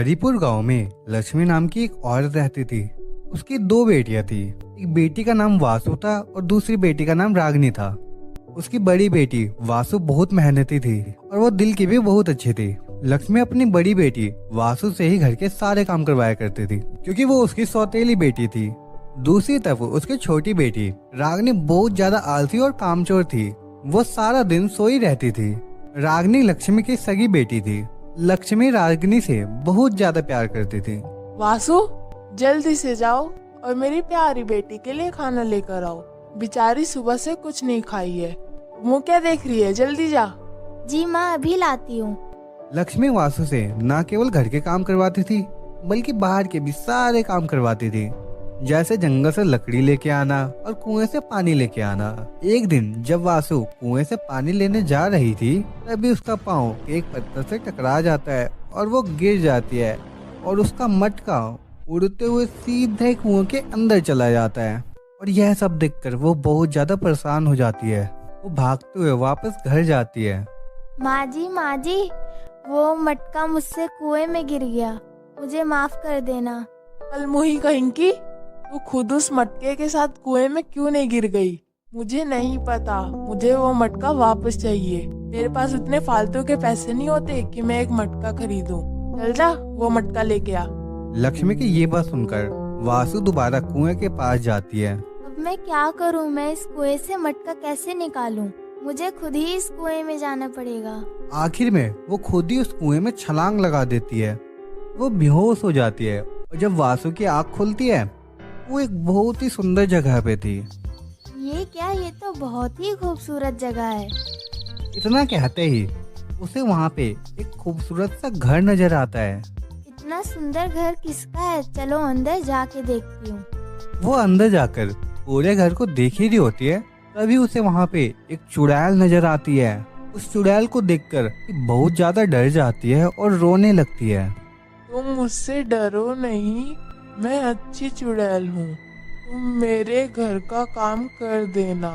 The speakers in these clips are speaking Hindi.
हरिपुर गांव में लक्ष्मी नाम की एक औरत रहती थी। उसकी दो बेटियां थी। एक बेटी का नाम वासु था और दूसरी बेटी का नाम रागनी था। उसकी बड़ी बेटी वासु बहुत मेहनती थी और वो दिल की भी बहुत अच्छी थी। लक्ष्मी अपनी बड़ी बेटी वासु से ही घर के सारे काम करवाया करती थी, क्योंकि वो उसकी सौतेली बेटी थी। दूसरी तरफ उसकी छोटी बेटी रागनी बहुत ज्यादा आलसी और कामचोर थी। वो सारा दिन सोई रहती थी। रागनी लक्ष्मी की सगी बेटी थी। लक्ष्मी रागिनी से बहुत ज्यादा प्यार करती थी। वासु, जल्दी से जाओ और मेरी प्यारी बेटी के लिए खाना लेकर आओ। बेचारी सुबह से कुछ नहीं खाई है। मुँह क्या देख रही है, जल्दी जा। जी माँ, अभी लाती हूँ। लक्ष्मी वासु से न केवल घर के काम करवाती थी, बल्कि बाहर के भी सारे काम करवाती थी, जैसे जंगल से लकड़ी लेके आना और कुएं से पानी लेके आना। एक दिन जब वासु कुएं से पानी लेने जा रही थी, तभी उसका पाँव एक पत्थर से टकरा जाता है और वो गिर जाती है और उसका मटका उड़ते हुए सीधे कुएं के अंदर चला जाता है। और यह सब देखकर वो बहुत ज्यादा परेशान हो जाती है। वो भागते हुए वापस घर जाती है। माँ जी, वो मटका मुझसे कुएं में गिर गया, मुझे माफ कर देना। कल मुही कहीं, तू खुद उस मटके के साथ कुएं में क्यों नहीं गिर गई? मुझे नहीं पता, मुझे वो मटका वापस चाहिए। मेरे पास उतने फालतू के पैसे नहीं होते कि मैं एक मटका खरीदूं। चल जा, वो मटका लेके आ। लक्ष्मी की ये बात सुनकर वासु दोबारा कुएं के पास जाती है। अब मैं क्या करूँ? मैं इस कुएं से मटका कैसे निकालूं? मुझे खुद ही इस कुएं में जाना पड़ेगा। आखिर में वो खुद ही उस कुएं में छलांग लगा देती है। वो बेहोश हो जाती है और जब वासु की आँख खुलती है, वो एक बहुत ही सुंदर जगह पे थी। ये क्या? ये तो बहुत ही खूबसूरत जगह है। इतना कहते ही उसे वहाँ पे एक खूबसूरत सा घर नजर आता है। इतना सुंदर घर किसका है? चलो अंदर जाके देखती हूँ। वो अंदर जाकर पूरे घर को देख ही रही होती है, तभी उसे वहाँ पे एक चुड़ैल नजर आती है। उस चुड़ैल को देखकर बहुत ज्यादा डर जाती है और रोने लगती है। तुम मुझसे डरो नहीं, मैं अच्छी चुड़ैल हूँ। तुम मेरे घर का काम कर देना,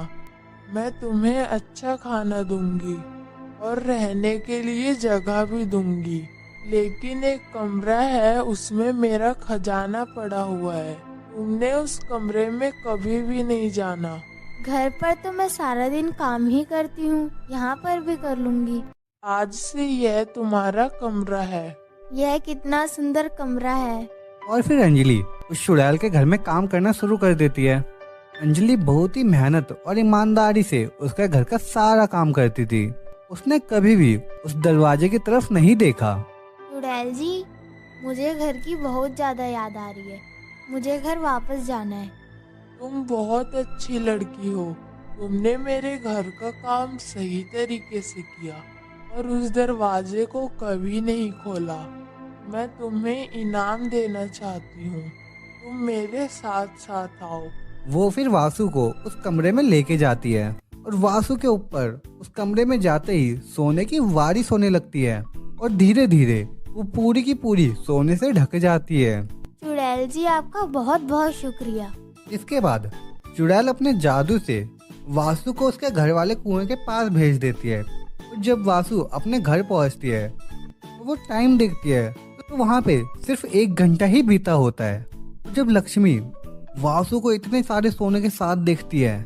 मैं तुम्हें अच्छा खाना दूंगी और रहने के लिए जगह भी दूंगी। लेकिन एक कमरा है, उसमें मेरा खजाना पड़ा हुआ है। तुमने उस कमरे में कभी भी नहीं जाना। घर पर तो मैं सारा दिन काम ही करती हूँ, यहाँ पर भी कर लूंगी। आज से यह तुम्हारा कमरा है। यह कितना सुंदर कमरा है। और फिर अंजलि उस चुड़ैल के घर में काम करना शुरू कर देती है। अंजलि बहुत ही मेहनत और ईमानदारी से उसके घर का सारा काम करती थी। उसने कभी भी उस दरवाजे की तरफ नहीं देखा। चुड़ैल जी, मुझे घर की बहुत ज्यादा याद आ रही है। मुझे घर वापस जाना है। तुम बहुत अच्छी लड़की हो। तुमने मेरे घर का काम सही तरीके से किया और उस दरवाजे को कभी नहीं खोला। मैं तुम्हें इनाम देना चाहती हूँ। तुम मेरे साथ साथ आओ। वो फिर वासु को उस कमरे में लेके जाती है और वासु के ऊपर उस कमरे में जाते ही सोने की बारिश होने लगती है और धीरे धीरे वो पूरी की पूरी सोने से ढक जाती है। चुड़ैल जी, आपका बहुत बहुत शुक्रिया। इसके बाद चुड़ैल अपने जादू से वासु को उसके घर वाले कुएं के पास भेज देती है। और जब वासु अपने घर पहुंचती है तो वो टाइम देखती है तो वहाँ पे सिर्फ 1 घंटा ही बीता होता है। जब लक्ष्मी वासु को इतने सारे सोने के साथ देखती है,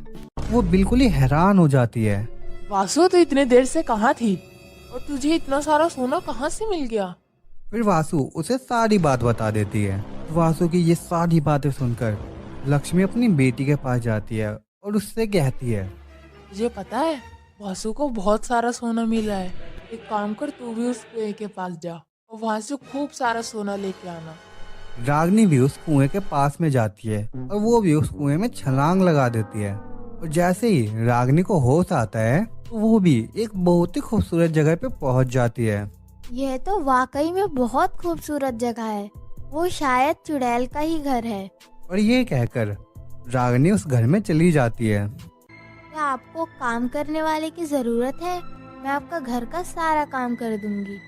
वो बिल्कुल ही हैरान हो जाती है। वासु, तो इतने देर से कहाँ थी और तुझे इतना सारा सोना कहाँ से मिल गया? फिर वासु उसे सारी बात बता देती है। वासु की ये सारी बातें सुनकर लक्ष्मी अपनी बेटी के पास जाती है और उससे कहती है, तुझे पता है, वासु को बहुत सारा सोना मिला है। एक काम कर, तू भी उस कुएं के पास जा और वहां से खूब सारा सोना लेके आना। रागनी भी उस कुएं के पास में जाती है और वो भी उस कुएं में छलांग लगा देती है। और जैसे ही रागनी को होश आता है तो वो भी एक बहुत ही खूबसूरत जगह पे पहुंच जाती है। यह तो वाकई में बहुत खूबसूरत जगह है। वो शायद चुड़ैल का ही घर है। और ये कहकर रागनी उस घर में चली जाती है। क्या आपको काम करने वाले की जरूरत है? मैं आपका घर का सारा काम कर दूंगी।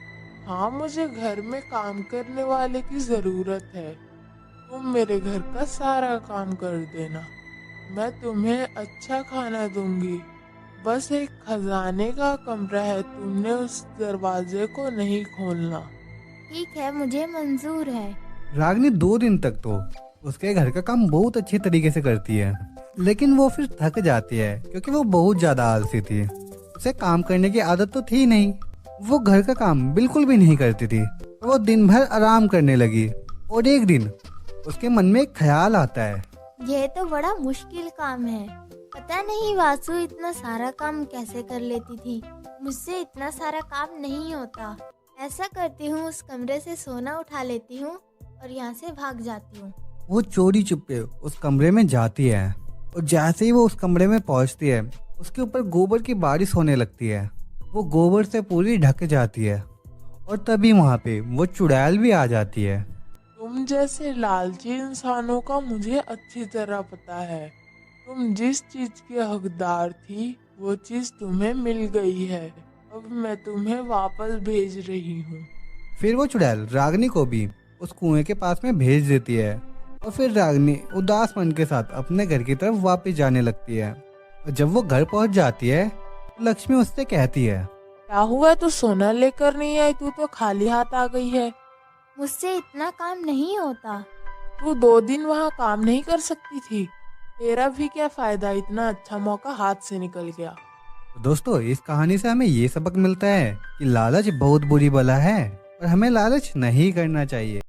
हाँ, मुझे घर में काम करने वाले की जरूरत है। तुम मेरे घर का सारा काम कर देना, मैं तुम्हें अच्छा खाना दूंगी। बस एक खजाने का कमरा है, तुमने उस दरवाजे को नहीं खोलना। ठीक है, मुझे मंजूर है। रागनी 2 दिन तक तो उसके घर का काम बहुत अच्छे तरीके से करती है, लेकिन वो फिर थक जाती है क्योंकि वो बहुत ज्यादा आलसी थी। उसे काम करने की आदत तो थी नहीं, वो घर का काम बिल्कुल भी नहीं करती थी। वो दिन भर आराम करने लगी और एक दिन उसके मन में एक ख्याल आता है। यह तो बड़ा मुश्किल काम है। पता नहीं वासु इतना सारा काम कैसे कर लेती थी। मुझसे इतना सारा काम नहीं होता। ऐसा करती हूँ, उस कमरे से सोना उठा लेती हूँ और यहाँ से भाग जाती हूँ। वो चोरी चुपके उस कमरे में जाती है और जैसे ही वो उस कमरे में पहुंचती है, उसके ऊपर गोबर की बारिश होने लगती है। वो गोबर से पूरी ढक जाती है और तभी वहाँ पे वो चुड़ैल भी आ जाती है। तुम जैसे लालची इंसानों का मुझे अच्छी तरह पता है। तुम जिस चीज के हकदार थी वो चीज तुम्हें मिल गई है। अब मैं तुम्हें वापस भेज रही हूँ। फिर वो चुड़ैल रागनी को भी उस कुएं के पास में भेज देती है और फिर रागनी उदास मन के साथ अपने घर की तरफ वापस जाने लगती है। और जब वो घर पहुंच जाती है, लक्ष्मी उससे कहती है, क्या हुआ, तू सोना लेकर नहीं आई? तू तो खाली हाथ आ गई है। मुझसे इतना काम नहीं होता। तू 2 दिन वहाँ काम नहीं कर सकती थी? तेरा भी क्या फायदा, इतना अच्छा मौका हाथ से निकल गया। तो दोस्तों, इस कहानी से हमें ये सबक मिलता है कि लालच बहुत बुरी बला है और हमें लालच नहीं करना चाहिए।